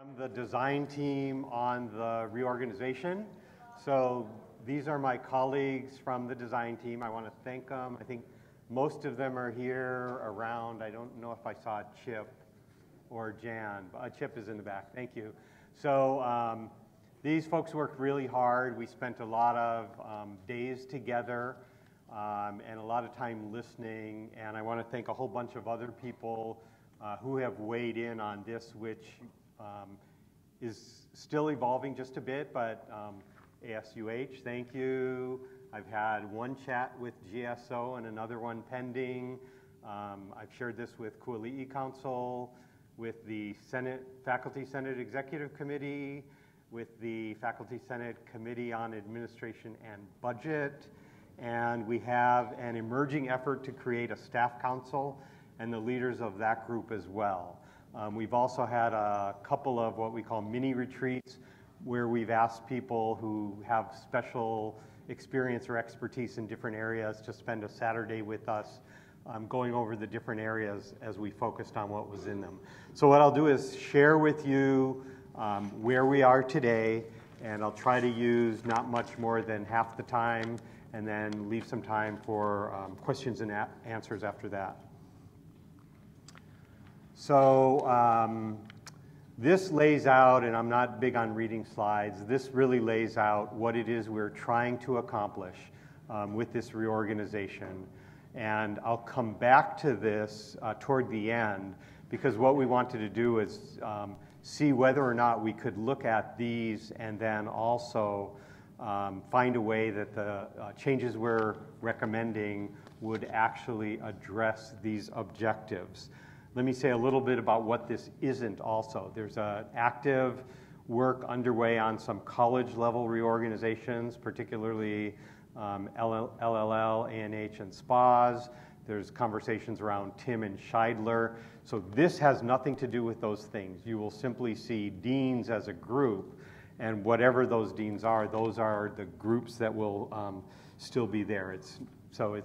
I'm the design team on the reorganization. So these are my colleagues from the design team. I want to thank them. I think most of them are here around. I don't know if I saw Chip or Jan, but Chip is in the back. Thank you. So these folks worked really hard. We spent a lot of days together and a lot of time listening. And I want to thank a whole bunch of other people who have weighed in on this, which is still evolving just a bit, but ASUH, thank you. I've had one chat with GSO and another one pending. I've shared this with Kuali'i Council, with the Faculty Senate Executive Committee, with the Faculty Senate Committee on Administration and Budget, and we have an emerging effort to create a staff council and the leaders of that group as well. We've also had a couple of what we call mini retreats where we've asked people who have special experience or expertise in different areas to spend a Saturday with us going over the different areas as we focused on what was in them. So what I'll do is share with you where we are today, and I'll try to use not much more than half the time and then leave some time for questions and answers after that. So this lays out, and I'm not big on reading slides, this really lays out what it is we're trying to accomplish with this reorganization. And I'll come back to this toward the end, because what we wanted to do is see whether or not we could look at these and then also find a way that the changes we're recommending would actually address these objectives. Let me say a little bit about what this isn't also. There's an active work underway on some college level reorganizations, particularly LLL, ANH, and SPAs. There's conversations around TIM and Scheidler. So this has nothing to do with those things. You will simply see deans as a group, and whatever those deans are, those are the groups that will still be there.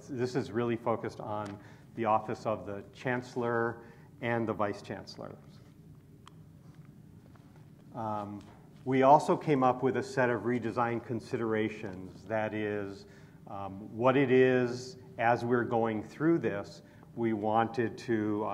This is really focused on the office of the chancellor and the vice chancellor. We also came up with a set of redesign considerations. That is, what it is as we're going through this, we wanted to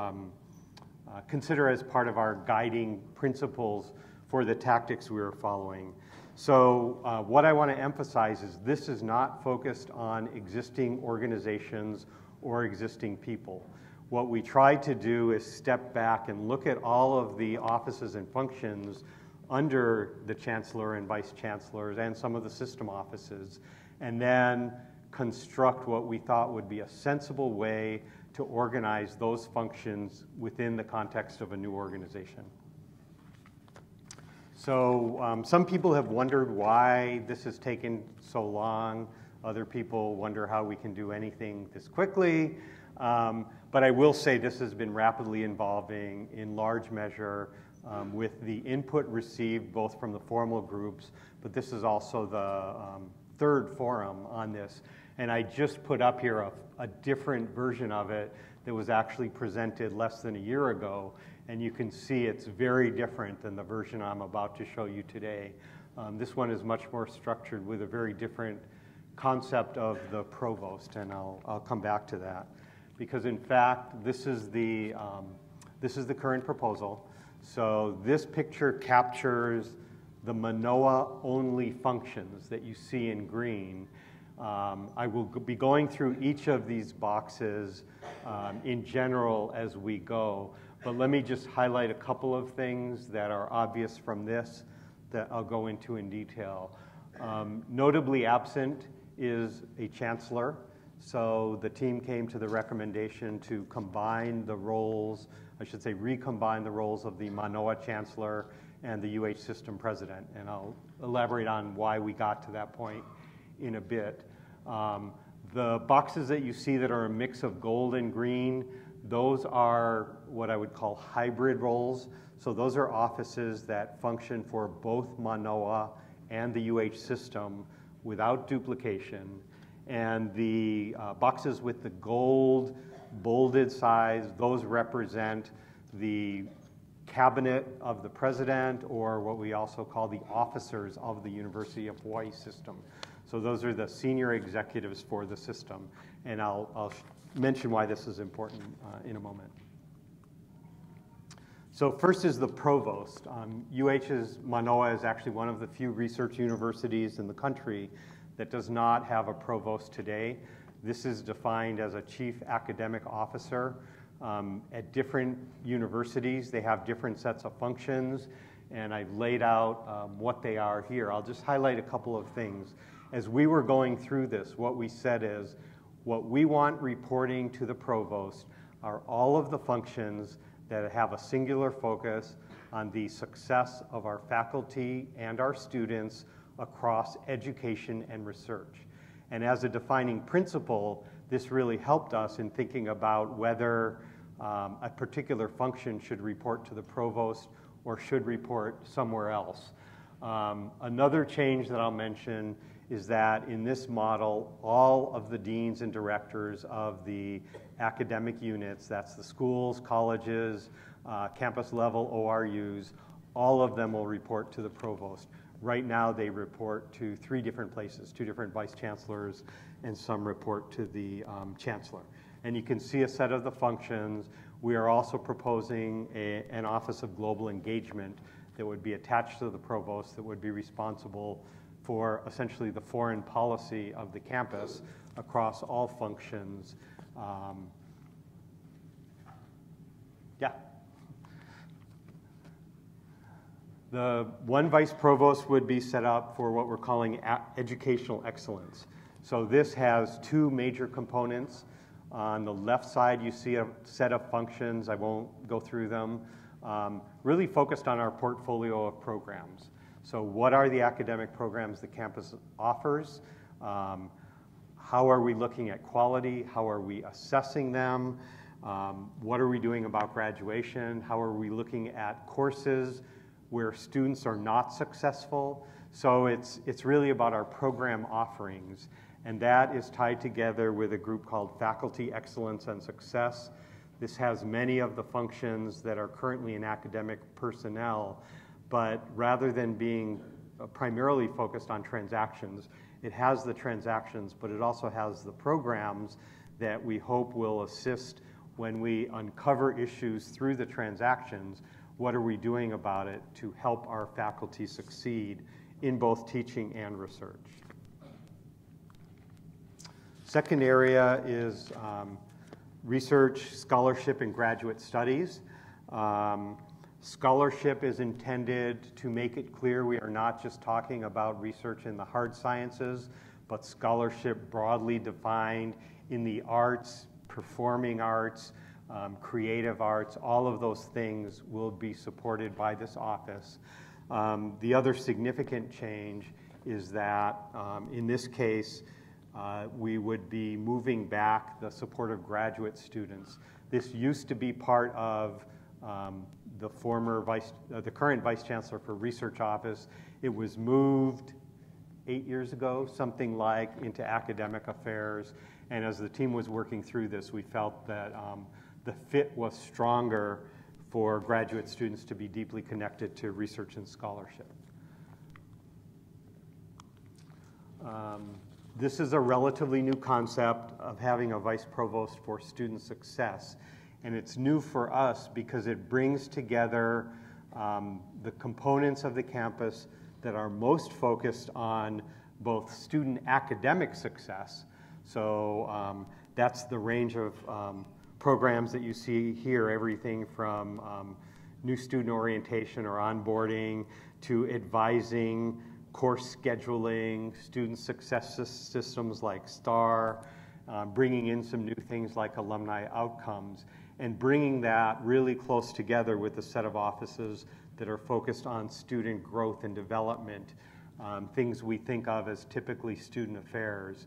consider as part of our guiding principles for the tactics we were following. So what I want to emphasize is this is not focused on existing organizations or existing people. What we try to do is step back and look at all of the offices and functions under the chancellor and vice chancellors and some of the system offices, and then construct what we thought would be a sensible way to organize those functions within the context of a new organization. So some people have wondered why this has taken so long. Other people wonder how we can do anything this quickly. But I will say this has been rapidly evolving in large measure with the input received both from the formal groups, but this is also the third forum on this. And I just put up here a different version of it that was actually presented less than a year ago. And you can see it's very different than the version I'm about to show you today. This one is much more structured with a very different concept of the provost, and I'll come back to that. Because in fact, this is the current proposal. So this picture captures the Manoa-only functions that you see in green. I will be going through each of these boxes in general as we go, but let me just highlight a couple of things that are obvious from this that I'll go into in detail. Notably absent is a chancellor. So the team came to the recommendation to combine the roles, I should say recombine the roles of the Manoa chancellor and the UH system president. And I'll elaborate on why we got to that point in a bit. The boxes that you see that are a mix of gold and green, those are what I would call hybrid roles. So those are offices that function for both Manoa and the UH system without duplication. And the boxes with the gold bolded size, those represent the cabinet of the president, or what we also call the officers of the University of Hawaii system. So those are the senior executives for the system. And I'll mention why this is important in a moment. So first is the provost. UH's Manoa is actually one of the few research universities in the country that does not have a provost today. This is defined as a chief academic officer. At different universities, they have different sets of functions, and I've laid out what they are here. I'll just highlight a couple of things. As we were going through this, what we said is, what we want reporting to the provost are all of the functions that have a singular focus on the success of our faculty and our students across education and research. And as a defining principle, this really helped us in thinking about whether a particular function should report to the provost or should report somewhere else. Another change that I'll mention is that in this model, all of the deans and directors of the academic units, that's the schools, colleges, campus level ORUs, all of them will report to the provost. Right now they report to 3 different places, 2 different vice chancellors, and some report to the chancellor. And you can see a set of the functions. We are also proposing an Office of Global Engagement that would be attached to the provost that would be responsible for essentially the foreign policy of the campus across all functions. Yeah. The one vice provost would be set up for what we're calling educational excellence. So this has 2 major components. On the left side, you see a set of functions. I won't go through them. Really focused on our portfolio of programs. So what are the academic programs the campus offers? How are we looking at quality? How are we assessing them? What are we doing about graduation? How are we looking at courses where students are not successful? So it's really about our program offerings. And that is tied together with a group called Faculty Excellence and Success. This has many of the functions that are currently in academic personnel, but rather than being primarily focused on transactions, it has the transactions, but it also has the programs that we hope will assist when we uncover issues through the transactions. What are we doing about it to help our faculty succeed in both teaching and research? Second area is research, scholarship, and graduate studies. Scholarship is intended to make it clear we are not just talking about research in the hard sciences, but scholarship broadly defined in the arts, performing arts, creative arts. All of those things will be supported by this office. The other significant change is that in this case, we would be moving back the support of graduate students. This used to be part of the current Vice Chancellor for Research Office. It was moved 8 years ago, something like, into academic affairs. And as the team was working through this, we felt that the fit was stronger for graduate students to be deeply connected to research and scholarship. This is a relatively new concept of having a vice provost for student success. And it's new for us because it brings together the components of the campus that are most focused on both student academic success. So that's the range of programs that you see here, everything from new student orientation or onboarding to advising, course scheduling, student success systems like STAR, bringing in some new things like alumni outcomes, and bringing that really close together with a set of offices that are focused on student growth and development, things we think of as typically student affairs.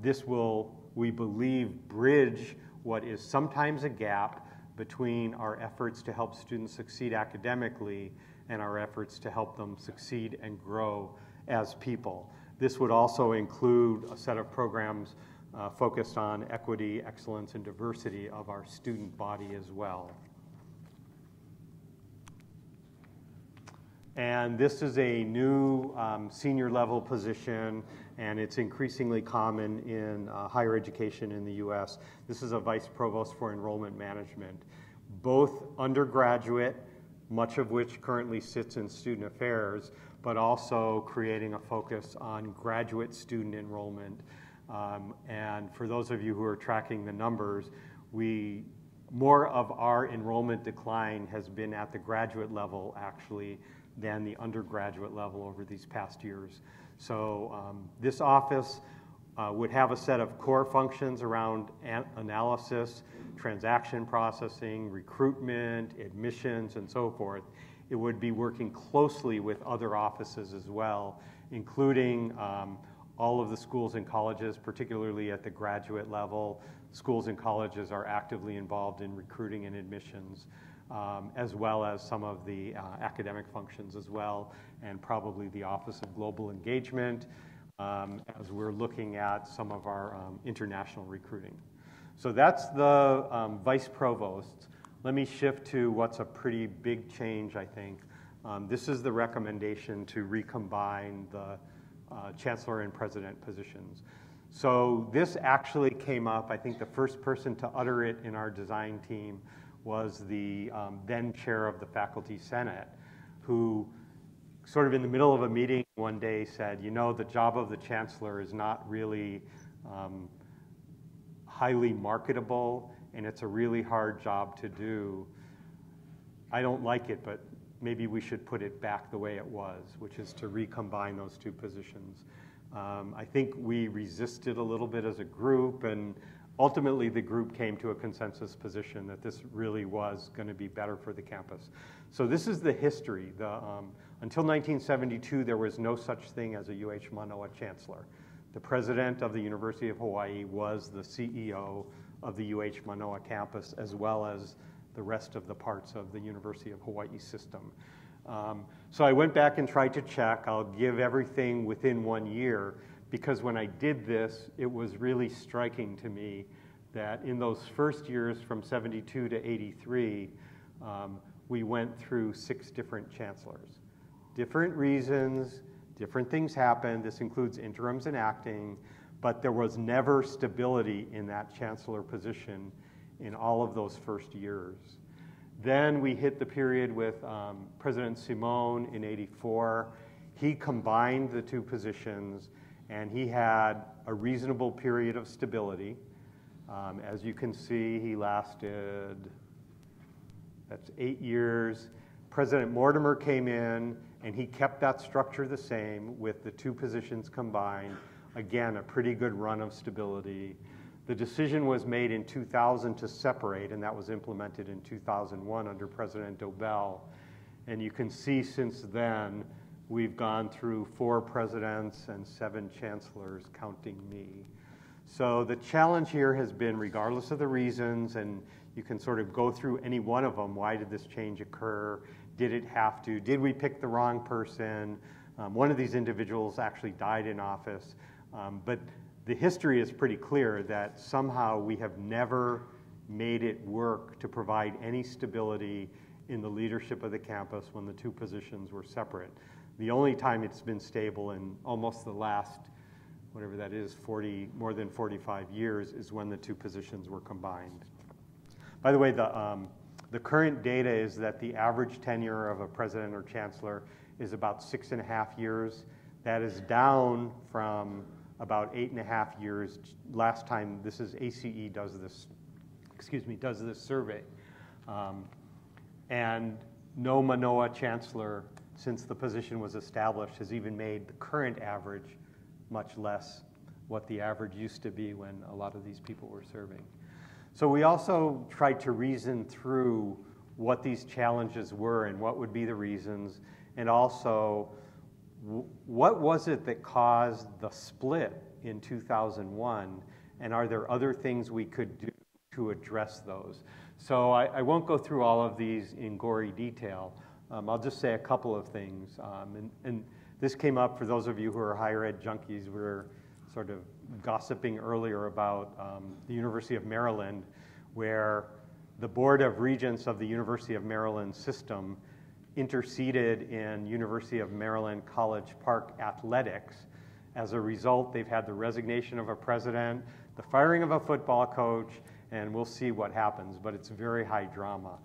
This will, we believe, bridge what is sometimes a gap between our efforts to help students succeed academically and our efforts to help them succeed and grow as people. This would also include a set of programs focused on equity, excellence, and diversity of our student body as well. And this is a new senior level position, and it's increasingly common in higher education in the US. This is a vice provost for enrollment management, both undergraduate, much of which currently sits in student affairs, but also creating a focus on graduate student enrollment. And for those of you who are tracking the numbers, more of our enrollment decline has been at the graduate level actually than the undergraduate level over these past years. So this office would have a set of core functions around analysis, transaction processing, recruitment, admissions, and so forth. It would be working closely with other offices as well, including all of the schools and colleges, particularly at the graduate level. Schools and colleges are actively involved in recruiting and admissions, as well as some of the academic functions as well, and probably the Office of Global Engagement, as we're looking at some of our international recruiting. So that's the vice provost. Let me shift to what's a pretty big change, I think. This is the recommendation to recombine the chancellor and president positions. So this actually came up, I think the first person to utter it in our design team was the then chair of the Faculty Senate, who sort of in the middle of a meeting one day said, you know, the job of the chancellor is not really highly marketable, and it's a really hard job to do. I don't like it, but maybe we should put it back the way it was, which is to recombine those two positions. I think we resisted a little bit as a group, and ultimately the group came to a consensus position that this really was going to be better for the campus. So this is the history. Until 1972, there was no such thing as a UH Manoa chancellor. The president of the University of Hawaii was the CEO of the UH Manoa campus, as well as the rest of the parts of the University of Hawaii system. So I went back and tried to check. I'll give everything within 1 year, because when I did this, it was really striking to me that in those first years from 72 to 83, we went through 6 different chancellors. Different reasons, different things happened. This includes interims and acting, but there was never stability in that chancellor position in all of those first years. Then we hit the period with President Simone in 84. He combined the two positions, and he had a reasonable period of stability. As you can see, he lasted, that's 8 years. President Mortimer came in, and he kept that structure the same with the two positions combined. Again, a pretty good run of stability. The decision was made in 2000 to separate, and that was implemented in 2001 under President Dobell. And you can see since then, we've gone through 4 presidents and 7 chancellors, counting me. So the challenge here has been, regardless of the reasons, and you can sort of go through any one of them, why did this change occur? Did it have to? Did we pick the wrong person? One of these individuals actually died in office, but the history is pretty clear that somehow we have never made it work to provide any stability in the leadership of the campus when the two positions were separate. The only time it's been stable in almost the last, whatever that is, more than 45 years is when the two positions were combined. By the way, the current data is that the average tenure of a president or chancellor is about 6.5 years. That is down from about 8.5 years last time. This is ACE does this survey. And no Manoa chancellor, since the position was established, has even made the current average much less what the average used to be when a lot of these people were serving. So we also tried to reason through what these challenges were and what would be the reasons, and also what was it that caused the split in 2001, and are there other things we could do to address those? So I won't go through all of these in gory detail. I'll just say a couple of things. And this came up for those of you who are higher ed junkies. We were sort of gossiping earlier about the University of Maryland, where the Board of Regents of the University of Maryland system interceded in University of Maryland College Park athletics. As a result, they've had the resignation of a president, the firing of a football coach, and we'll see what happens, but it's very high drama.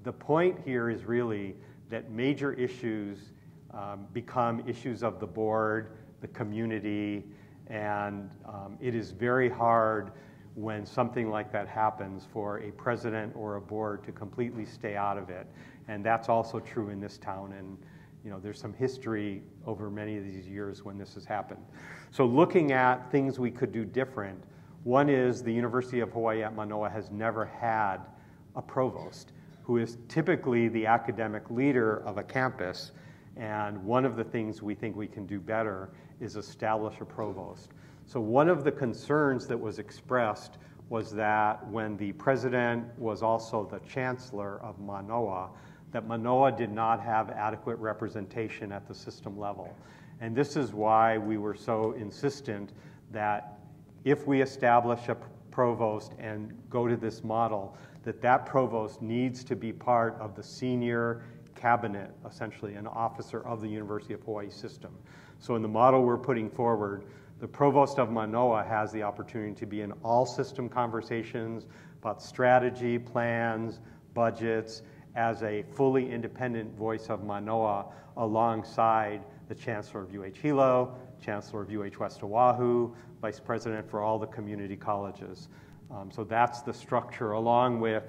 The point here is really that major issues become issues of the board, the community, and it is very hard when something like that happens for a president or a board to completely stay out of it. And that's also true in this town. And there's some history over many of these years when this has happened. So looking at things we could do different, one is the University of Hawaii at Manoa has never had a provost who is typically the academic leader of a campus. And one of the things we think we can do better is establish a provost. So one of the concerns that was expressed was that when the president was also the chancellor of Manoa, that Manoa did not have adequate representation at the system level. And this is why we were so insistent that if we establish a provost and go to this model, that provost needs to be part of the senior cabinet, essentially an officer of the University of Hawaii system. So in the model we're putting forward, the provost of Manoa has the opportunity to be in all system conversations about strategy, plans, budgets, as a fully independent voice of Manoa alongside the Chancellor of UH Hilo, Chancellor of UH West Oahu, Vice President for all the community colleges. So that's the structure, along with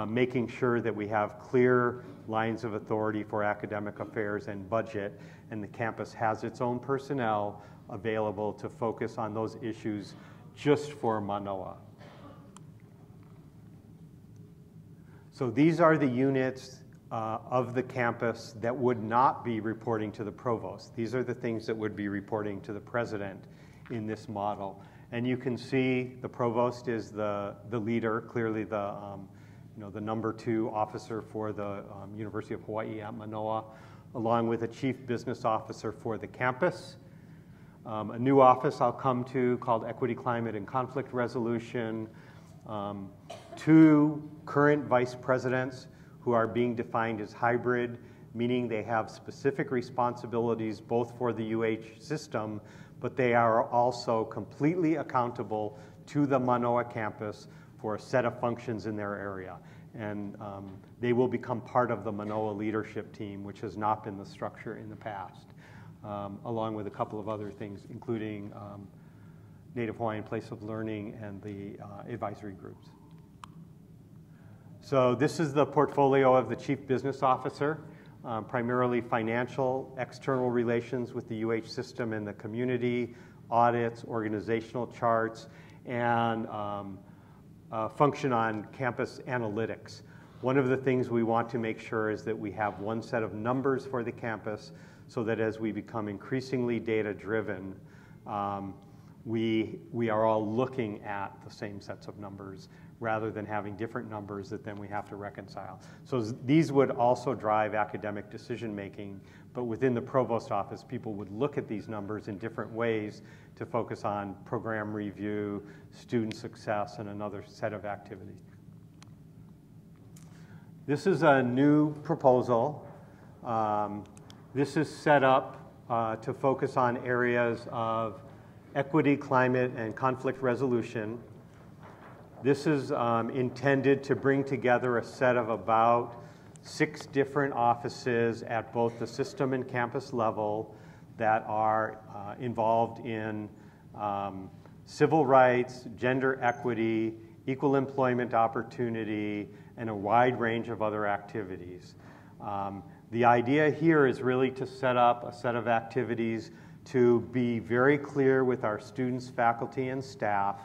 making sure that we have clear lines of authority for academic affairs and budget, and the campus has its own personnel available to focus on those issues just for Manoa. So these are the units of the campus that would not be reporting to the provost. These are the things that would be reporting to the president in this model. And you can see the provost is the leader, clearly the number 2 officer for the University of Hawaii at Manoa, along with a chief business officer for the campus. A new office I'll come to called Equity, Climate, and Conflict Resolution. 2 current vice presidents who are being defined as hybrid, meaning they have specific responsibilities both for the UH system, but they are also completely accountable to the Manoa campus for a set of functions in their area. And they will become part of the Manoa leadership team, which has not been the structure in the past, along with a couple of other things, including Native Hawaiian Place of Learning and the advisory groups. So this is the portfolio of the Chief Business Officer, primarily financial, external relations with the UH system and the community, audits, organizational charts, and function on campus analytics. One of the things we want to make sure is that we have one set of numbers for the campus so that as we become increasingly data-driven, we are all looking at the same sets of numbers rather than having different numbers that then we have to reconcile. So these would also drive academic decision-making, but within the provost office, people would look at these numbers in different ways to focus on program review, student success, and another set of activities. This is a new proposal. This is set up to focus on areas of equity, climate, and conflict resolution. This is intended to bring together a set of about 6 different offices at both the system and campus level that are involved in civil rights, gender equity, equal employment opportunity, and a wide range of other activities. The idea here is really to set up a set of activities to be very clear with our students, faculty, and staff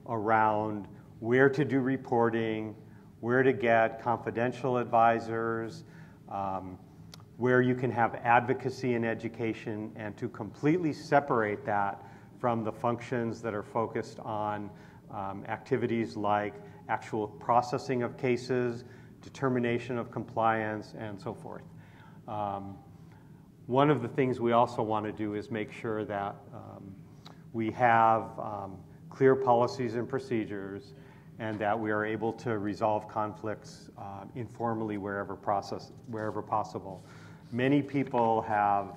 around where to do reporting, where to get confidential advisors, where you can have advocacy in education, and to completely separate that from the functions that are focused on activities like actual processing of cases, determination of compliance, and so forth. One of the things we also want to do is make sure that we have clear policies and procedures, and that we are able to resolve conflicts informally wherever possible. Many people have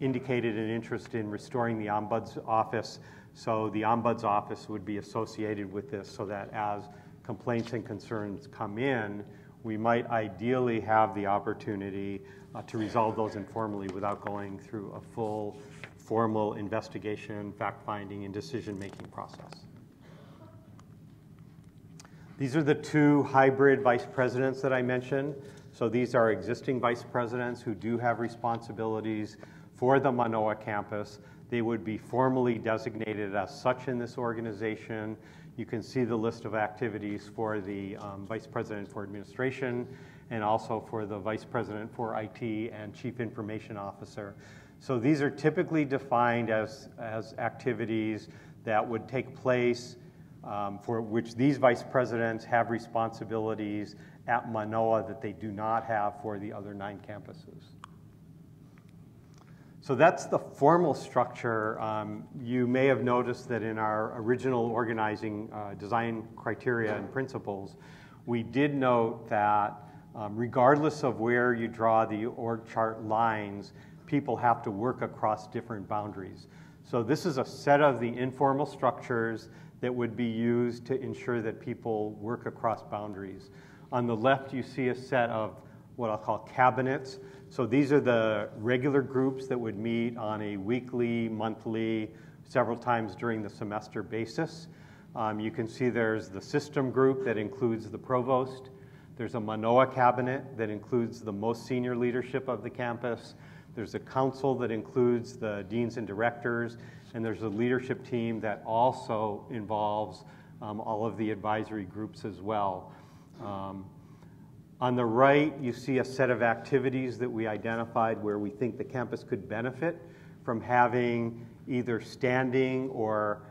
indicated an interest in restoring the Ombuds office, so the Ombuds office would be associated with this so that as complaints and concerns come in, we might ideally have the opportunity to resolve those informally without going through a full formal investigation, fact-finding, and decision-making process. These are the two hybrid vice presidents that I mentioned. So these are existing vice presidents who do have responsibilities for the Manoa campus. They would be formally designated as such in this organization. You can see the list of activities for the vice president for administration and also for the vice president for IT and chief information officer. So these are typically defined as activities that would take place for which these vice presidents have responsibilities at Manoa that they do not have for the other 9 campuses. So that's the formal structure. You may have noticed that in our original organizing design criteria and principles, we did note that regardless of where you draw the org chart lines, people have to work across different boundaries. So this is a set of the informal structures that would be used to ensure that people work across boundaries. On the left, you see a set of what I'll call cabinets. So these are the regular groups that would meet on a weekly, monthly, several times during the semester basis. You can see there's the system group that includes the provost. There's a Manoa cabinet that includes the most senior leadership of the campus. There's a council that includes the deans and directors, and there's a leadership team that also involves all of the advisory groups as well. On the right, you see a set of activities that we identified where we think the campus could benefit from having either standing or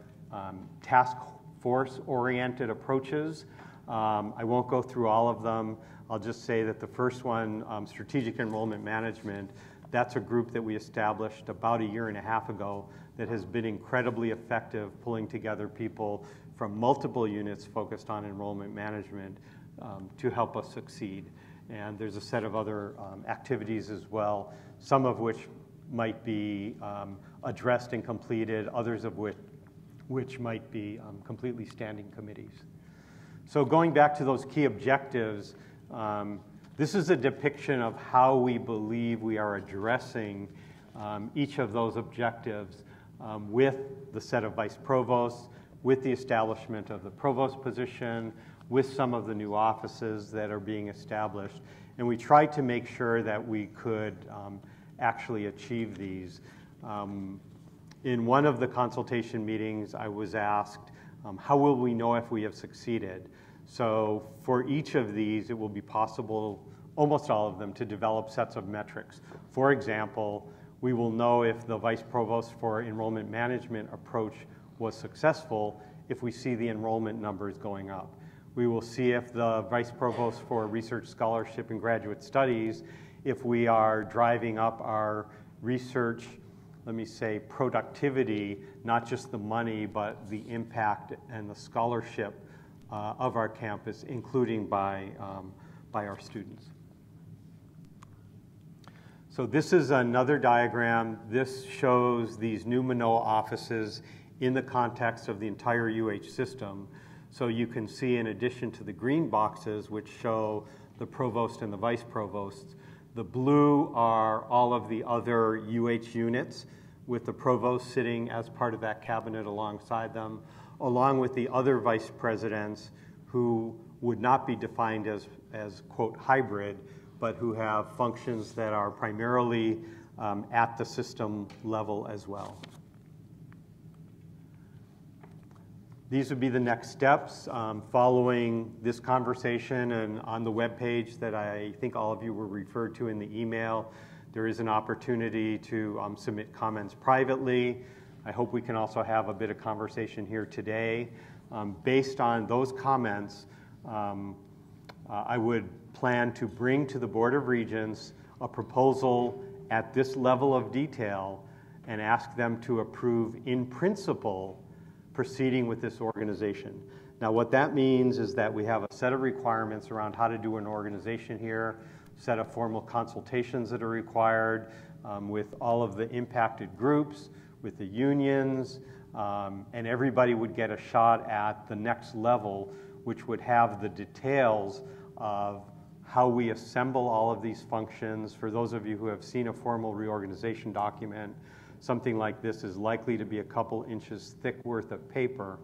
task force-oriented approaches. I won't go through all of them. I'll just say that the first one, strategic enrollment management, that's a group that we established about 1.5 years ago that has been incredibly effective pulling together people from multiple units focused on enrollment management to help us succeed. And there's a set of other activities as well, some of which might be addressed and completed, others of which might be completely standing committees. So going back to those key objectives, this is a depiction of how we believe we are addressing each of those objectives with the set of vice provosts, with the establishment of the provost position, with some of the new offices that are being established. And we tried to make sure that we could actually achieve these. In one of the consultation meetings, I was asked, how will we know if we have succeeded? So for each of these, it will be possible, almost all of them, to develop sets of metrics. For example, we will know if the vice provost for enrollment management approach was successful if we see the enrollment numbers going up. We will see if the vice provost for research scholarship and graduate studies, if we are driving up our research, let me say, productivity, not just the money, but the impact and the scholarship of our campus, including by our students. So this is another diagram. This shows these new Manoa offices in the context of the entire UH system. So you can see, in addition to the green boxes, which show the provost and the vice provosts, the blue are all of the other UH units, with the provost sitting as part of that cabinet alongside them, along with the other vice presidents who would not be defined as quote, hybrid, but who have functions that are primarily at the system level as well. These would be the next steps following this conversation, and on the webpage that I think all of you were referred to in the email, there is an opportunity to submit comments privately. I hope we can also have a bit of conversation here today. Based on those comments, I would plan to bring to the Board of Regents a proposal at this level of detail and ask them to approve in principle proceeding with this organization. Now, what that means is that we have a set of requirements around how to do an organization here, set of formal consultations that are required with all of the impacted groups, with the unions, and everybody would get a shot at the next level, which would have the details of how we assemble all of these functions. For those of you who have seen a formal reorganization document, something like this is likely to be a couple inches thick worth of paper,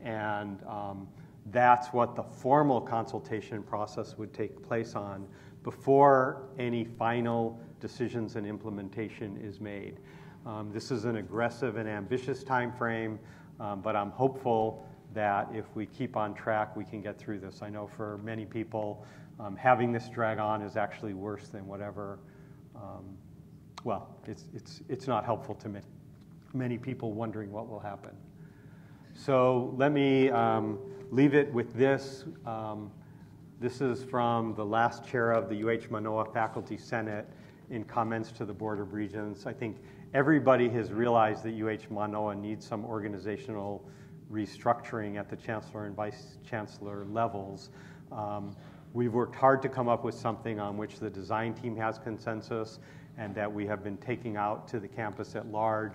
and that's what the formal consultation process would take place on before any final decisions and implementation is made. This is an aggressive and ambitious time frame, but I'm hopeful that if we keep on track, we can get through this. I know for many people, having this drag on is actually worse than whatever, well, it's not helpful to many people wondering what will happen. So let me leave it with this. This is from the last chair of the UH Manoa Faculty Senate in comments to the Board of Regents. I think everybody has realized that UH Manoa needs some organizational restructuring at the chancellor and vice chancellor levels. We've worked hard to come up with something on which the design team has consensus and that we have been taking out to the campus at large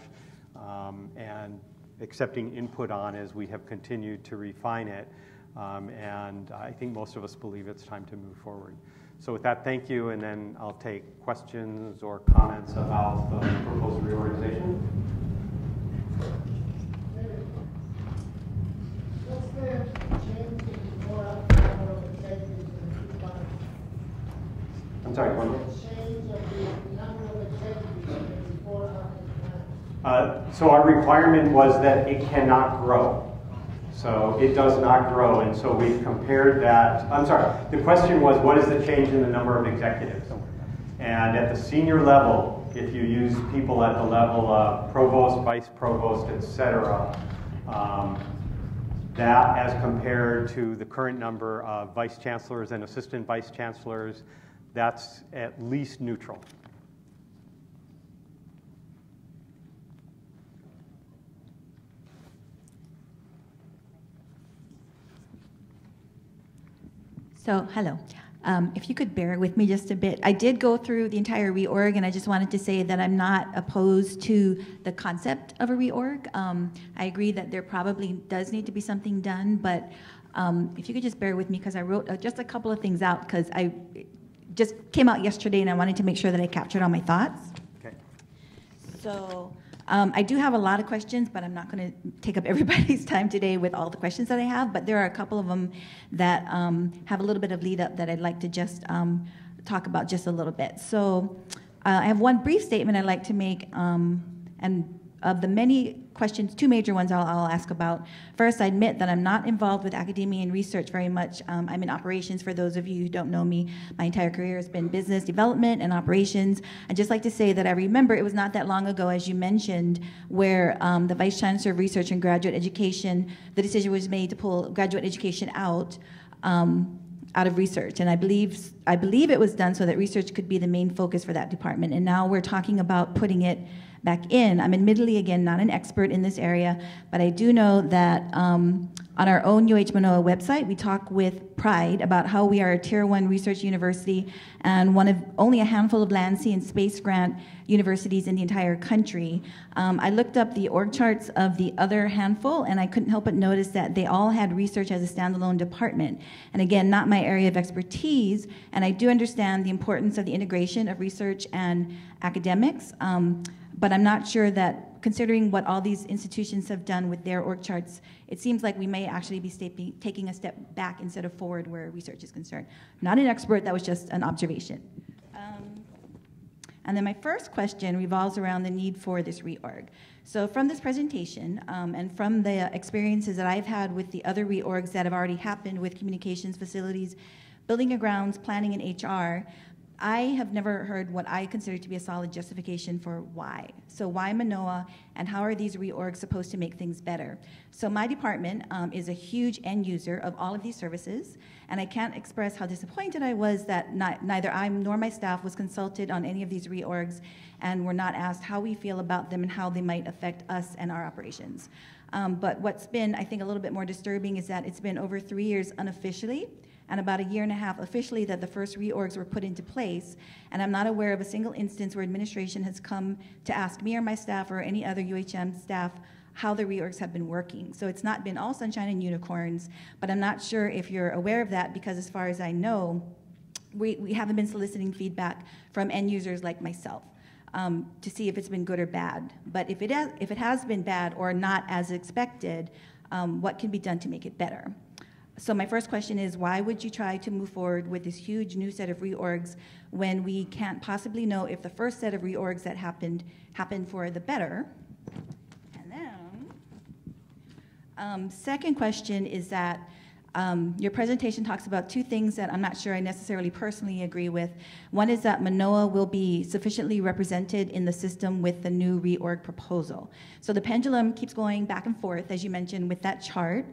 and accepting input on as we have continued to refine it. And I think most of us believe it's time to move forward. So with that, thank you, and then I'll take questions or comments about the proposed reorganization. I'm sorry, one more. So our requirement was that it cannot grow. So it does not grow, and so we've compared that. I'm sorry, the question was, what is the change in the number of executives? And at the senior level, if you use people at the level of provost, vice provost, et cetera, that as compared to the current number of vice chancellors and assistant vice chancellors, that's at least neutral. So, hello. If you could bear with me just a bit. I did go through the entire reorg, and I just wanted to say that I'm not opposed to the concept of a reorg. I agree that there probably does need to be something done, but if you could just bear with me, because I wrote just a couple of things out, because I just came out yesterday, and I wanted to make sure that I captured all my thoughts. Okay. So I do have a lot of questions, but I'm not going to take up everybody's time today with all the questions that I have, but there are a couple of them that have a little bit of lead up that I'd like to just talk about just a little bit. So I have one brief statement I'd like to make, and of the many questions, two major ones I'll ask about. First, I admit that I'm not involved with academia and research very much. I'm in operations. For those of you who don't know me, my entire career has been business development and operations. I'd just like to say that I remember it was not that long ago, as you mentioned, where the Vice Chancellor of Research and Graduate Education, the decision was made to pull graduate education out of research, and I believe it was done so that research could be the main focus for that department. And now we're talking about putting it back in. I'm admittedly, again, not an expert in this area, but I do know that on our own UH Manoa website, we talk with pride about how we are a Tier 1 research university and one of only a handful of land, sea, and space grant universities in the entire country. I looked up the org charts of the other handful, and I couldn't help but notice that they all had research as a standalone department. And again, not my area of expertise, and I do understand the importance of the integration of research and academics, but I'm not sure that, considering what all these institutions have done with their org charts, it seems like we may actually be taking a step back instead of forward where research is concerned. Not an expert, that was just an observation. And then my first question revolves around the need for this reorg. So from this presentation and from the experiences that I've had with the other reorgs that have already happened with communications, facilities, building and grounds, planning, and HR, I have never heard what I consider to be a solid justification for why. So why Manoa, and how are these reorgs supposed to make things better? So my department is a huge end user of all of these services, and I can't express how disappointed I was that neither I nor my staff was consulted on any of these reorgs, and were not asked how we feel about them and how they might affect us and our operations. But what's been, I think, a little bit more disturbing is that it's been over 3 years unofficially and about a year and a half officially that the first reorgs were put into place. And I'm not aware of a single instance where administration has come to ask me or my staff or any other UHM staff how the reorgs have been working. So it's not been all sunshine and unicorns, but I'm not sure if you're aware of that, because as far as I know, we haven't been soliciting feedback from end users like myself to see if it's been good or bad. But if it has been bad or not as expected, what can be done to make it better? So my first question is, why would you try to move forward with this huge new set of reorgs when we can't possibly know if the first set of reorgs that happened for the better? And then, second question is that your presentation talks about two things that I'm not sure I necessarily personally agree with. One is that Manoa will be sufficiently represented in the system with the new reorg proposal. So the pendulum keeps going back and forth, as you mentioned, with that chart.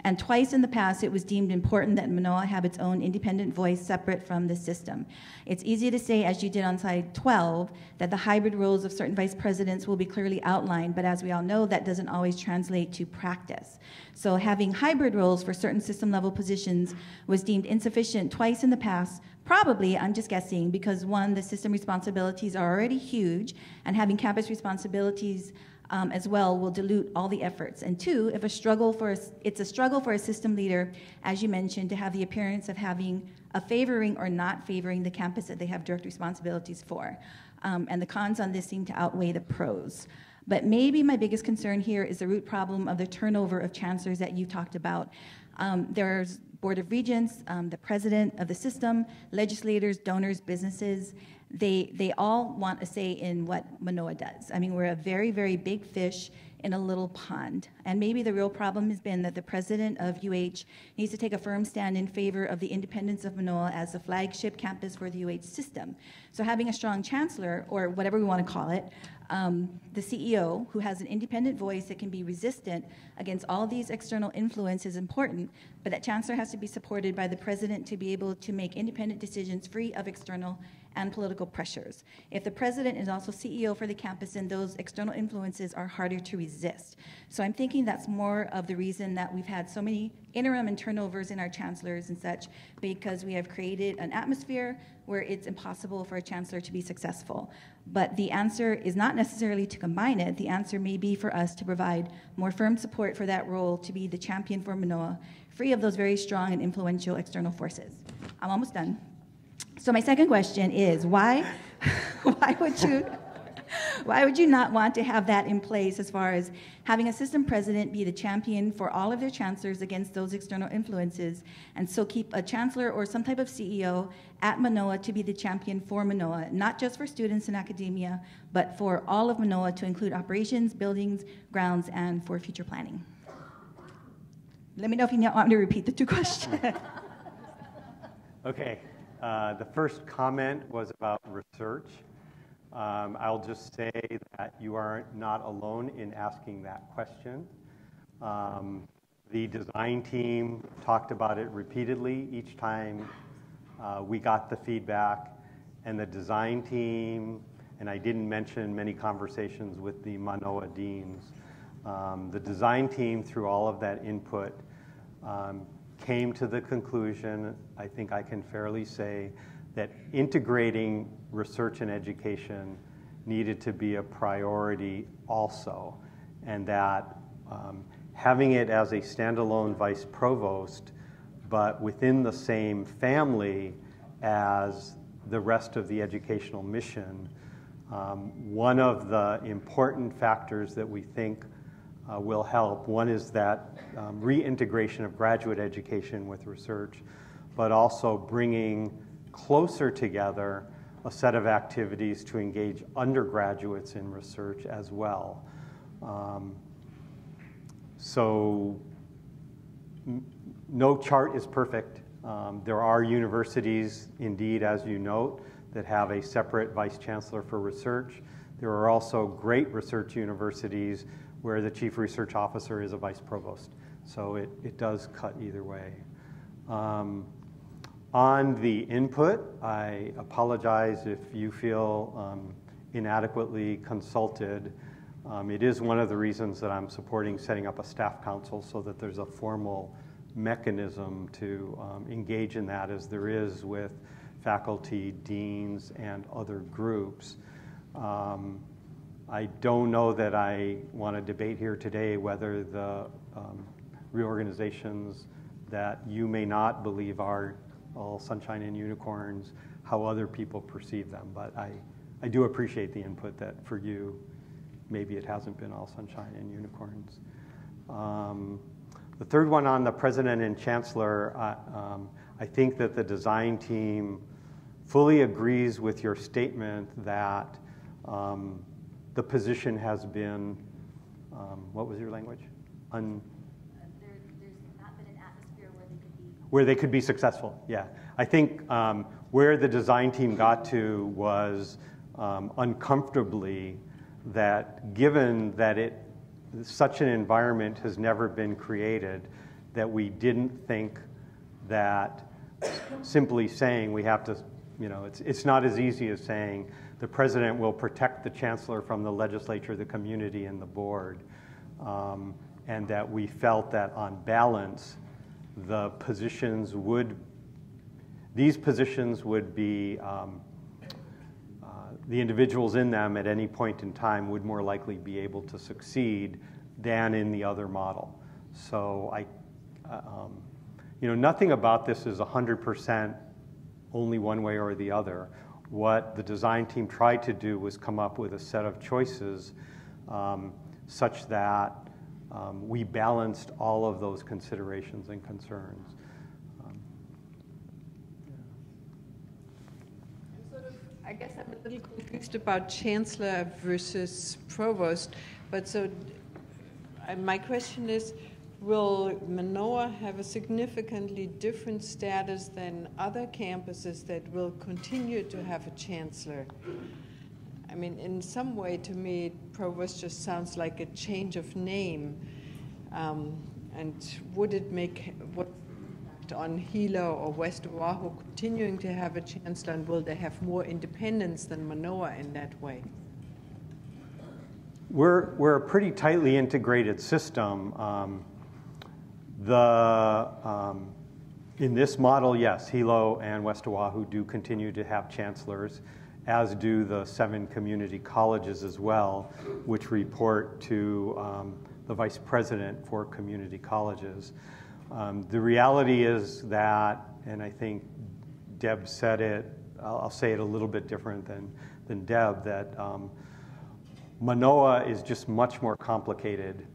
And twice in the past, it was deemed important that Manoa have its own independent voice separate from the system. It's easy to say, as you did on slide 12, that the hybrid roles of certain vice presidents will be clearly outlined, but as we all know, that doesn't always translate to practice. So having hybrid roles for certain system-level positions was deemed insufficient twice in the past, probably, I'm just guessing, because one, the system responsibilities are already huge, and having campus responsibilities as well will dilute all the efforts. And two, it's a struggle for a system leader, as you mentioned, to have the appearance of having a favoring or not favoring the campus that they have direct responsibilities for. And the cons on this seem to outweigh the pros. But maybe my biggest concern here is the root problem of the turnover of chancellors that you talked about. There's Board of Regents, the president of the system, legislators, donors, businesses. They all want a say in what Manoa does. I mean, we're a very, very big fish in a little pond. And maybe the real problem has been that the president of UH needs to take a firm stand in favor of the independence of Manoa as the flagship campus for the UH system. So having a strong chancellor, or whatever we want to call it, the CEO, who has an independent voice that can be resistant against all these external influence is important, but that chancellor has to be supported by the president to be able to make independent decisions free of external and political pressures. If the president is also CEO for the campus, then those external influences are harder to resist. So I'm thinking that's more of the reason that we've had so many interim and turnovers in our chancellors and such, because we have created an atmosphere where it's impossible for a chancellor to be successful. But the answer is not necessarily to combine it. The answer may be for us to provide more firm support for that role, to be the champion for Manoa, free of those very strong and influential external forces. I'm almost done. So my second question is, why would you not want to have that in place, as far as having a system president be the champion for all of their chancellors against those external influences, and so keep a chancellor or some type of CEO at Manoa to be the champion for Manoa, not just for students in academia, but for all of Manoa, to include operations, buildings, grounds, and for future planning? Let me know if you want me to repeat the two questions. Okay. The first comment was about research. I'll just say that you are not alone in asking that question. The design team talked about it repeatedly each time we got the feedback, and the design team, and I didn't mention many conversations with the Manoa deans, the design team, through all of that input, came to the conclusion, I think I can fairly say, that integrating research and education needed to be a priority also, and that having it as a standalone vice provost, but within the same family as the rest of the educational mission, one of the important factors that we think will help. One is that reintegration of graduate education with research, but also bringing closer together a set of activities to engage undergraduates in research as well. So no chart is perfect. There are universities, indeed, as you note, that have a separate vice chancellor for research. There are also great research universities where the chief research officer is a vice provost. So it does cut either way. On the input, I apologize if you feel inadequately consulted. It is one of the reasons that I'm supporting setting up a staff council so that there's a formal mechanism to engage in that, as there is with faculty, deans, and other groups. I don't know that I want to debate here today whether the reorganizations that you may not believe are all sunshine and unicorns, how other people perceive them. But I do appreciate the input that for you, maybe it hasn't been all sunshine and unicorns. The third one on the president and chancellor, I think that the design team fully agrees with your statement that the position has been, what was your language? There's not been an atmosphere where they could be successful, yeah. I think where the design team got to was uncomfortably that given that such an environment has never been created, that we didn't think that simply saying we have to, it's not as easy as saying the president will protect the chancellor from the legislature, the community, and the board. And that we felt that on balance, these positions would be, the individuals in them at any point in time would more likely be able to succeed than in the other model. So nothing about this is 100% only one way or the other. What the design team tried to do was come up with a set of choices such that we balanced all of those considerations and concerns. I guess I'm a little confused about chancellor versus provost, but so my question is, will Manoa have a significantly different status than other campuses that will continue to have a chancellor? I mean, in some way, to me, provost just sounds like a change of name. And would it make what on Hilo or West Oahu continuing to have a chancellor, and will they have more independence than Manoa in that way? We're a pretty tightly integrated system. In this model, yes, Hilo and West Oahu do continue to have chancellors, as do the 7 community colleges as well, which report to the vice president for community colleges. The reality is that, and I think Deb said it, I'll say it a little bit different than Deb, that Manoa is just much more complicated,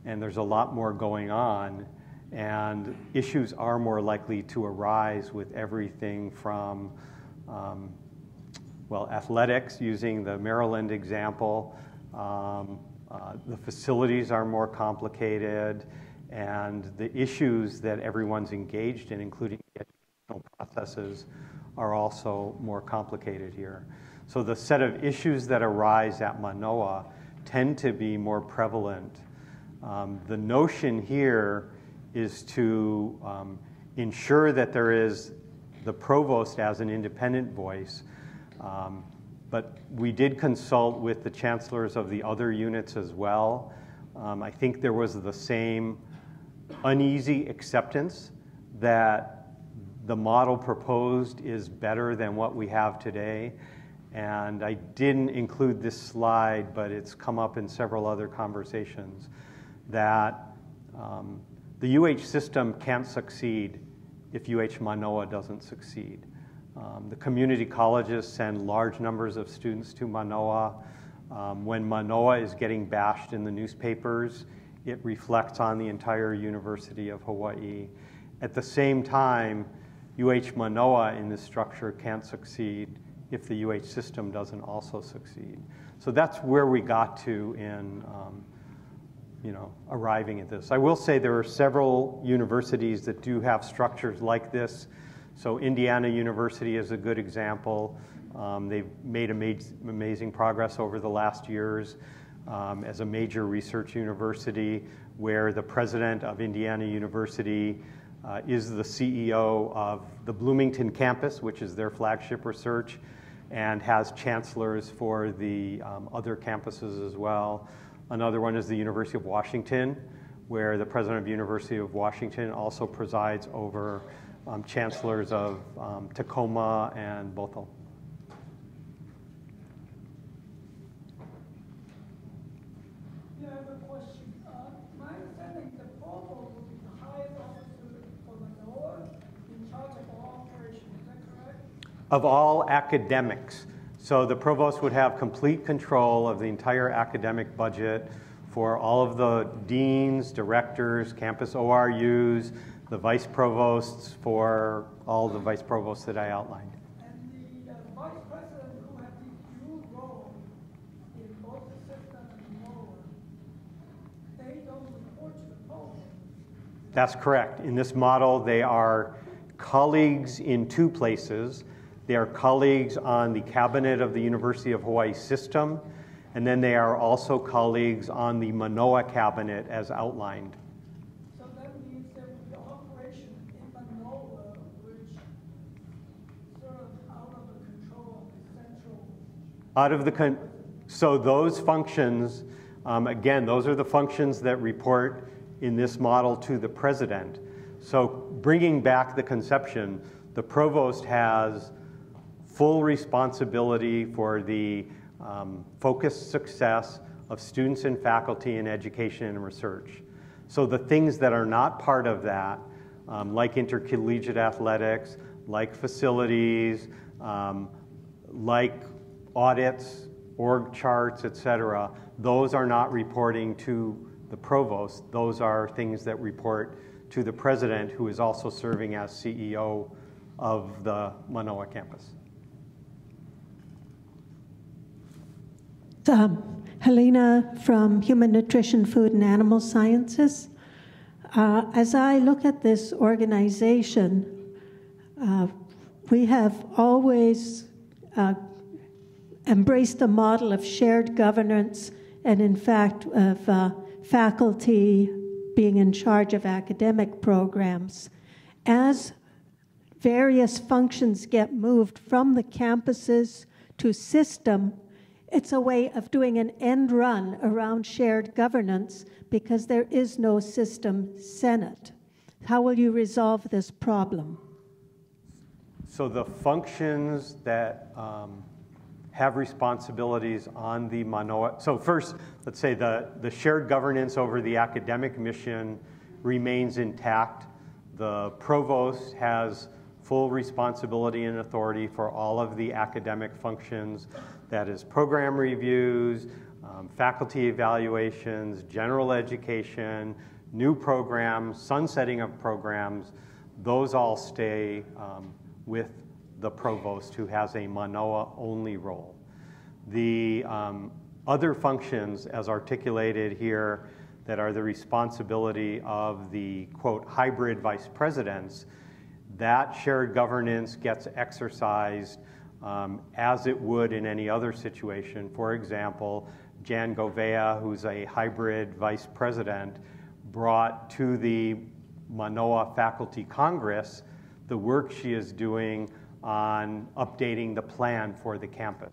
and there's a lot more going on, and issues are more likely to arise with everything from, athletics, using the Maryland example. The facilities are more complicated, and the issues that everyone's engaged in, including the educational processes, are also more complicated here. So the set of issues that arise at Manoa tend to be more prevalent. The notion here is to ensure that there is the provost as an independent voice, but we did consult with the chancellors of the other units as well. I think there was the same uneasy acceptance that the model proposed is better than what we have today. And I didn't include this slide, but it's come up in several other conversations, that the UH system can't succeed if UH Manoa doesn't succeed. The community colleges send large numbers of students to Manoa. When Manoa is getting bashed in the newspapers, it reflects on the entire University of Hawaii. At the same time, UH Manoa in this structure can't succeed if the UH system doesn't also succeed. So that's where we got to in arriving at this. I will say there are several universities that do have structures like this. So Indiana University is a good example. They've made amazing progress over the last years as a major research university, where the president of Indiana University is the CEO of the Bloomington campus, which is their flagship research, and has chancellors for the other campuses as well. Another one is the University of Washington, where the president of the University of Washington also presides over chancellors of Tacoma and Bothell. Yeah, I have a question. My understanding, the provost will be the highest officer for Manoa in charge of all operations. Is that correct? Of all academics. So the provost would have complete control of the entire academic budget for all of the deans, directors, campus ORUs, the vice provosts for all the vice provosts that I outlined. And the vice president who have the dual role in both the system and Manoa, they don't report to the provost. That's correct. In this model, they are colleagues in two places. They are colleagues on the cabinet of the University of Hawaii system, and then they are also colleagues on the Manoa cabinet as outlined. So that means there will be operation in Manoa, which sort of out of the control of the central. So those functions, again, those are the functions that report in this model to the president. So bringing back the conception, the provost has full responsibility for the focused success of students and faculty in education and research. So the things that are not part of that, like intercollegiate athletics, like facilities, like audits, org charts, et cetera, those are not reporting to the provost. Those are things that report to the president, who is also serving as CEO of the Manoa campus. Helena from Human Nutrition, Food, and Animal Sciences. As I look at this organization, we have always embraced a model of shared governance and, in fact, of faculty being in charge of academic programs. As various functions get moved from the campuses to system, it's a way of doing an end run around shared governance because there is no system senate. How will you resolve this problem? So the functions that have responsibilities on the Manoa, so first, let's say the shared governance over the academic mission remains intact. The provost has full responsibility and authority for all of the academic functions. That is program reviews, faculty evaluations, general education, new programs, sunsetting of programs. Those all stay with the provost, who has a Manoa-only role. The other functions, as articulated here, that are the responsibility of the, quote, hybrid vice presidents, that shared governance gets exercised as it would in any other situation. For example, Jan Govea, who's a hybrid vice president, brought to the Manoa Faculty Congress the work she is doing on updating the plan for the campus.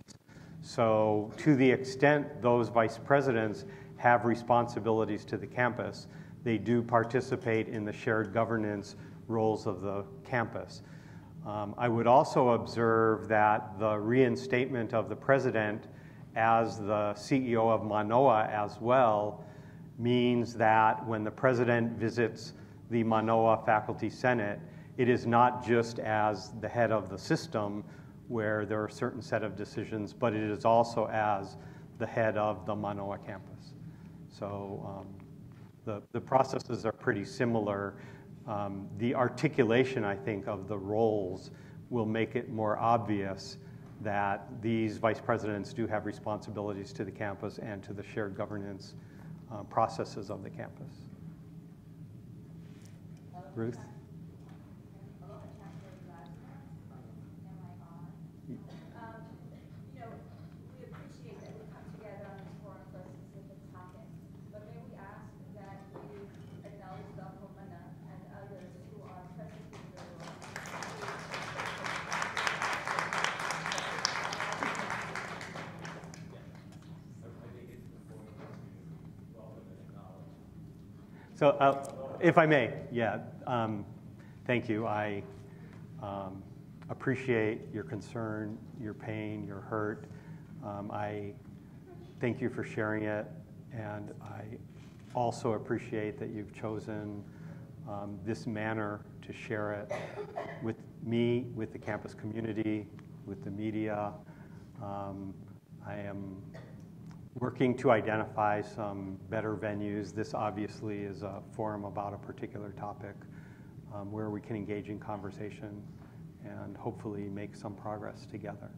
So to the extent those vice presidents have responsibilities to the campus, they do participate in the shared governance roles of the campus. I would also observe that the reinstatement of the president as the CEO of Manoa as well means that when the president visits the Manoa Faculty Senate, it is not just as the head of the system where there are a certain set of decisions, but it is also as the head of the Manoa campus. So the processes are pretty similar. The articulation, I think, of the roles will make it more obvious that these vice presidents do have responsibilities to the campus and to the shared governance processes of the campus. Ruth? So if I may, yeah, thank you. I appreciate your concern, your pain, your hurt. I thank you for sharing it, and I also appreciate that you've chosen this manner to share it with me, with the campus community, with the media. I am working to identify some better venues. This obviously is a forum about a particular topic where we can engage in conversation and hopefully make some progress together.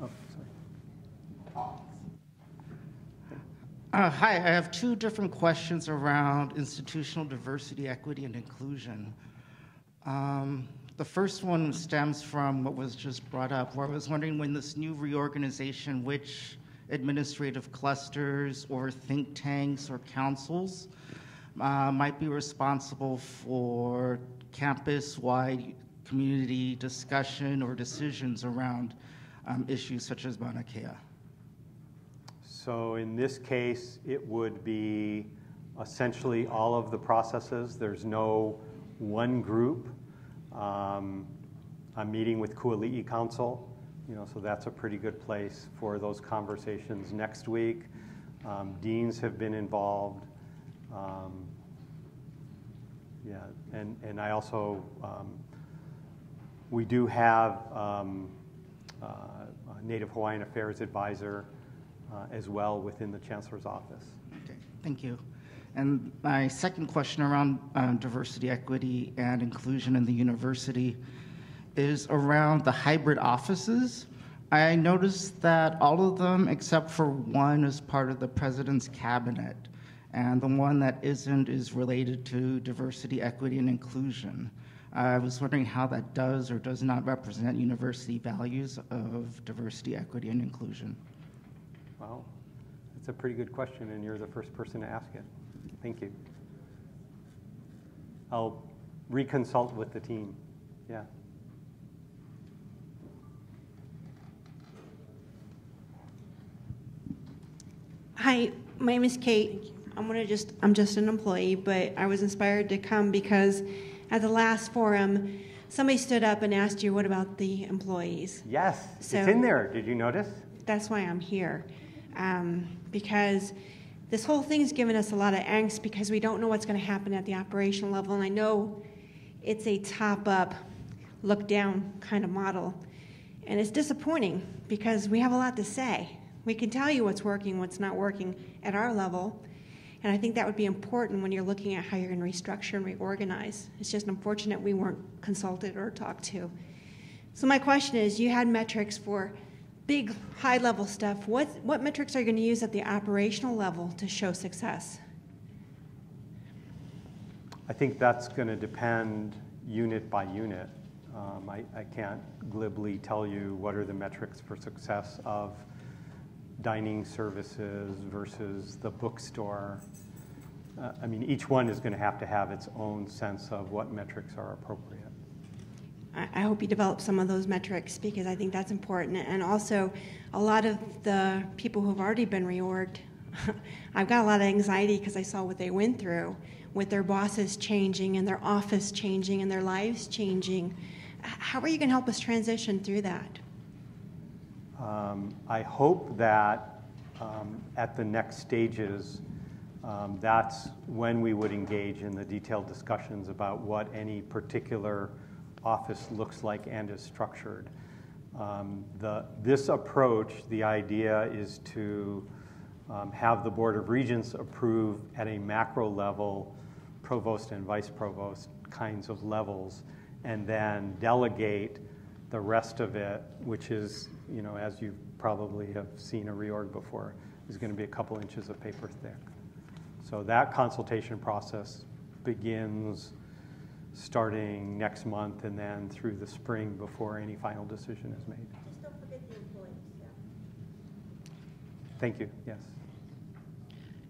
Oh, sorry. Hi, I have two different questions around institutional diversity, equity, and inclusion. The first one stems from what was just brought up, where I was wondering, when this new reorganization, which administrative clusters or think tanks or councils might be responsible for campus-wide community discussion or decisions around issues such as Mauna Kea? So in this case, it would be essentially all of the processes. There's no one group. I'm meeting with Kuali'i Council, so that's a pretty good place for those conversations next week. Deans have been involved. Yeah, and I also, we do have a Native Hawaiian Affairs advisor as well within the Chancellor's office. Okay, thank you. And my second question around diversity, equity, and inclusion in the university is around the hybrid offices. I noticed that all of them, except for one, is part of the president's cabinet, and the one that isn't is related to diversity, equity, and inclusion. I was wondering how that does or does not represent university values of diversity, equity, and inclusion. Well, that's a pretty good question, and you're the first person to ask it. Thank you. I'll reconsult with the team. Yeah. Hi, my name is Kate. I'm just an employee, but I was inspired to come because at the last forum, somebody stood up and asked you, what about the employees? Yes, So- it's in there. Did you notice? That's why I'm here. Because this whole thing's given us a lot of angst because we don't know what's going to happen at the operational level. And I know it's a top-up, look-down kind of model. And it's disappointing because we have a lot to say. We can tell you what's working, what's not working at our level. And I think that would be important when you're looking at how you're going to restructure and reorganize. It's just unfortunate we weren't consulted or talked to. So my question is, you had metrics for big, high-level stuff. What metrics are you going to use at the operational level to show success? I think that's going to depend unit by unit. I can't glibly tell you what are the metrics for success of dining services versus the bookstore. I mean, each one is going to have its own sense of what metrics are appropriate. I hope you develop some of those metrics because I think that's important. And also, a lot of the people who have already been reorged, I've got a lot of anxiety because I saw what they went through with their bosses changing and their office changing and their lives changing. How are you going to help us transition through that? I hope that at the next stages, that's when we would engage in the detailed discussions about what any particular office looks like and is structured. This approach, the idea is to have the Board of Regents approve at a macro level provost and vice provost kinds of levels, and then delegate the rest of it, which is, as you probably have seen a reorg before, is going to be a couple inches of paper thick. So that consultation process begins starting next month and then through the spring before any final decision is made. Just don't forget the employees, yeah. Thank you, yes.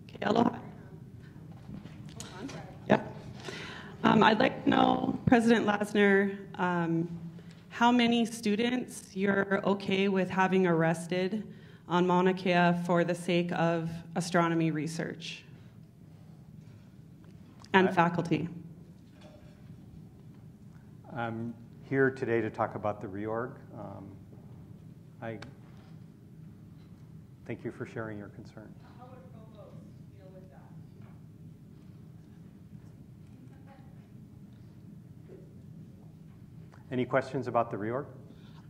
Okay, aloha. Yeah. I'd like to know, President Lasner, how many students you're okay with having arrested on Mauna Kea for the sake of astronomy research and faculty? I'm here today to talk about the reorg. I thank you for sharing your concern. How would Provost deal with that? Any questions about the reorg?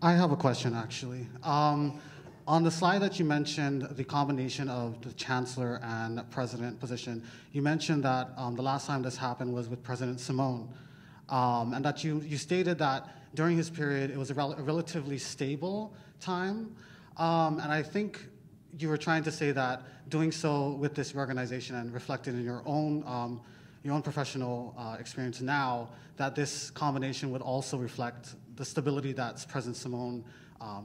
I have a question, actually. On the slide that you mentioned, the combination of the chancellor and president position, you mentioned that the last time this happened was with President Simone, and that you stated that during his period it was a relatively stable time, and I think you were trying to say that doing so with this reorganization and reflected in your own professional experience now, that this combination would also reflect the stability that President Simone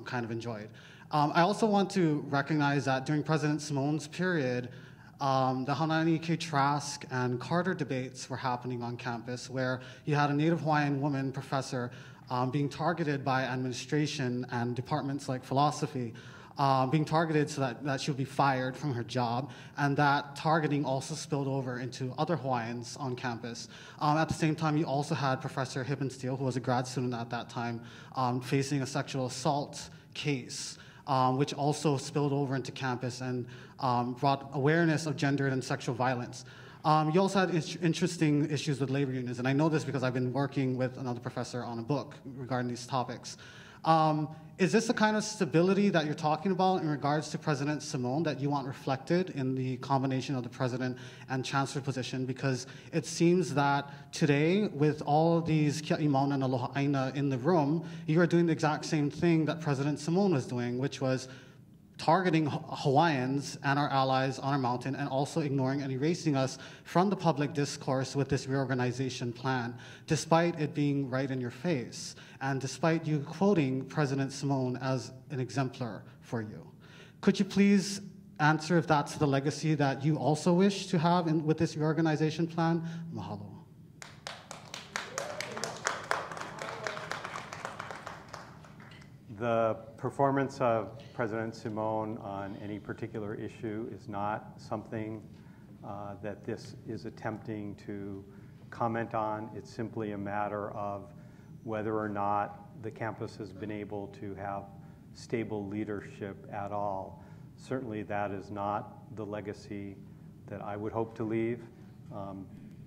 kind of enjoyed. I also want to recognize that during President Simone's period, the Haunani K. Trask and Carter debates were happening on campus, where you had a Native Hawaiian woman professor being targeted by administration and departments like philosophy, being targeted so that she would be fired from her job, and that targeting also spilled over into other Hawaiians on campus. At the same time, you also had Professor Hippensteel, who was a grad student at that time, facing a sexual assault case, which also spilled over into campus and brought awareness of gendered and sexual violence. You also had interesting issues with labor unions, and I know this because I've been working with another professor on a book regarding these topics. Is this the kind of stability that you're talking about in regards to President Simone that you want reflected in the combination of the president and chancellor position? Because it seems that today, with all of these Kia'i Mauna and Aloha Aina in the room, you are doing the exact same thing that President Simone was doing, which was targeting Hawaiians and our allies on our mountain, and also ignoring and erasing us from the public discourse with this reorganization plan, despite it being right in your face, and despite you quoting President Simone as an exemplar for you. Could you please answer if that's the legacy that you also wish to have with this reorganization plan? Mahalo. The performance of President Simone on any particular issue is not something that this is attempting to comment on. It's simply a matter of whether or not the campus has been able to have stable leadership at all. Certainly that is not the legacy that I would hope to leave,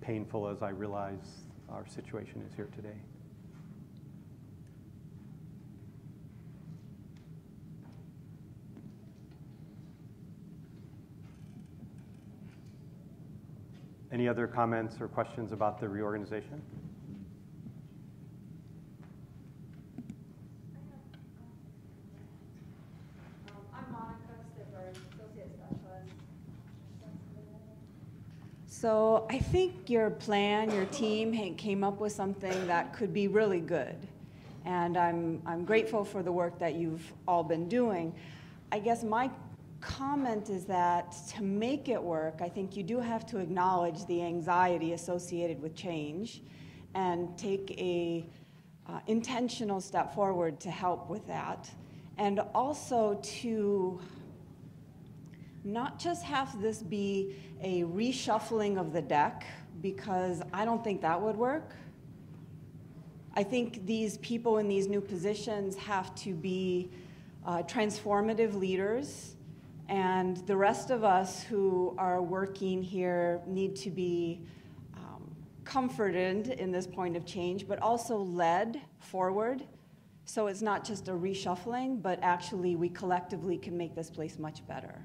painful as I realize our situation is here today. Any other comments or questions about the reorganization? I'm Monica Stipper, Associate Specialist. So I think your plan, your team came up with something that could be really good. And I'm grateful for the work that you've all been doing. I guess my comment is that to make it work, I think you do have to acknowledge the anxiety associated with change and take a intentional step forward to help with that. And also to not just have this be a reshuffling of the deck, because I don't think that would work. I think these people in these new positions have to be transformative leaders, and the rest of us who are working here need to be comforted in this point of change, but also led forward. So it's not just a reshuffling, but actually we collectively can make this place much better.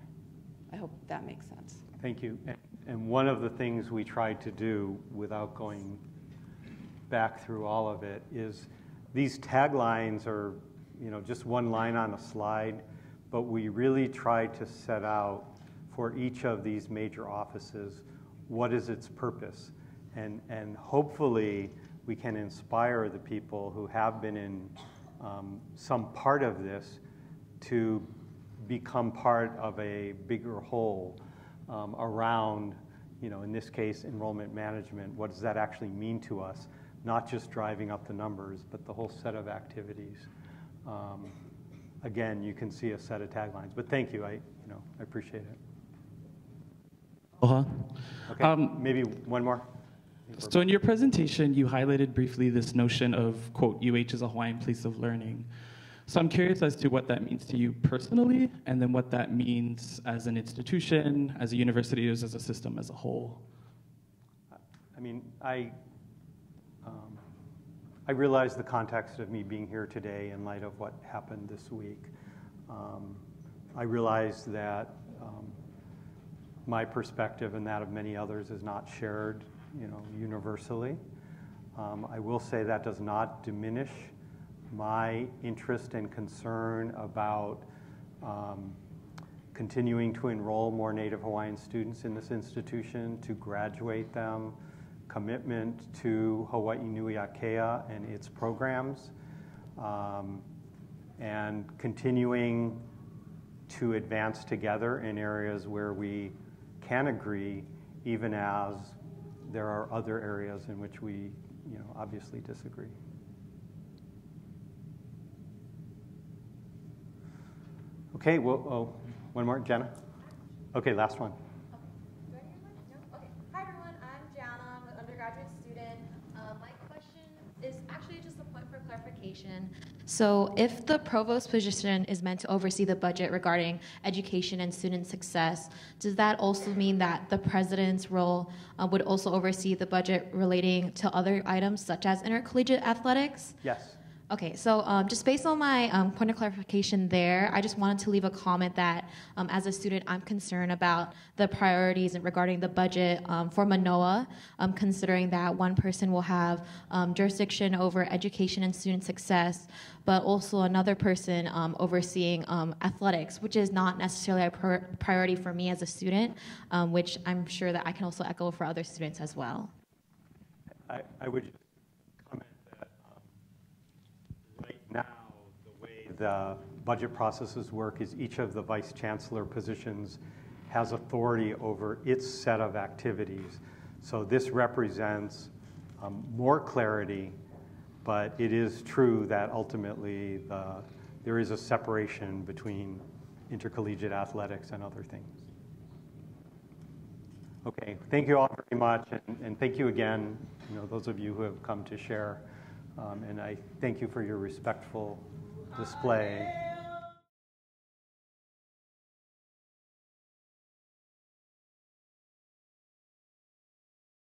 I hope that makes sense. Thank you. And one of the things we tried to do, without going back through all of it, is these taglines are, just one line on a slide, but we really tried to set out for each of these major offices what is its purpose. And hopefully we can inspire the people who have been in some part of this to become part of a bigger whole around in this case, enrollment management, what does that actually mean to us? Not just driving up the numbers, but the whole set of activities. Again, you can see a set of taglines, but thank you, I appreciate it. Aloha. Okay, maybe one more. So in your presentation, you highlighted briefly this notion of, quote, UH is a Hawaiian place of learning. So I'm curious as to what that means to you personally, and then what that means as an institution, as a university, as a system as a whole. I mean, I realize the context of me being here today in light of what happened this week. I realize that my perspective and that of many others is not shared, universally. I will say that does not diminish my interest and concern about continuing to enroll more Native Hawaiian students in this institution, to graduate them, commitment to Hawaii Nui Akea and its programs, and continuing to advance together in areas where we can agree, even as there are other areas in which we, obviously disagree. Okay, well, one more, Jenna? Okay, last one. Okay. Hi everyone, I'm Gianna. I'm an undergraduate student. My question is actually just a point for clarification. So if the provost position is meant to oversee the budget regarding education and student success, does that also mean that the president's role would also oversee the budget relating to other items such as intercollegiate athletics? Yes. Okay, so just based on my point of clarification there, I just wanted to leave a comment that as a student, I'm concerned about the priorities regarding the budget for Manoa, considering that one person will have jurisdiction over education and student success, but also another person overseeing athletics, which is not necessarily a priority for me as a student, which I'm sure that I can also echo for other students as well. I would just comment that right now, the way the budget processes work is each of the vice chancellor positions has authority over its set of activities. So this represents more clarity, but it is true that ultimately there is a separation between intercollegiate athletics and other things. Okay, thank you all very much, and thank you again, those of you who have come to share, and I thank you for your respectful display.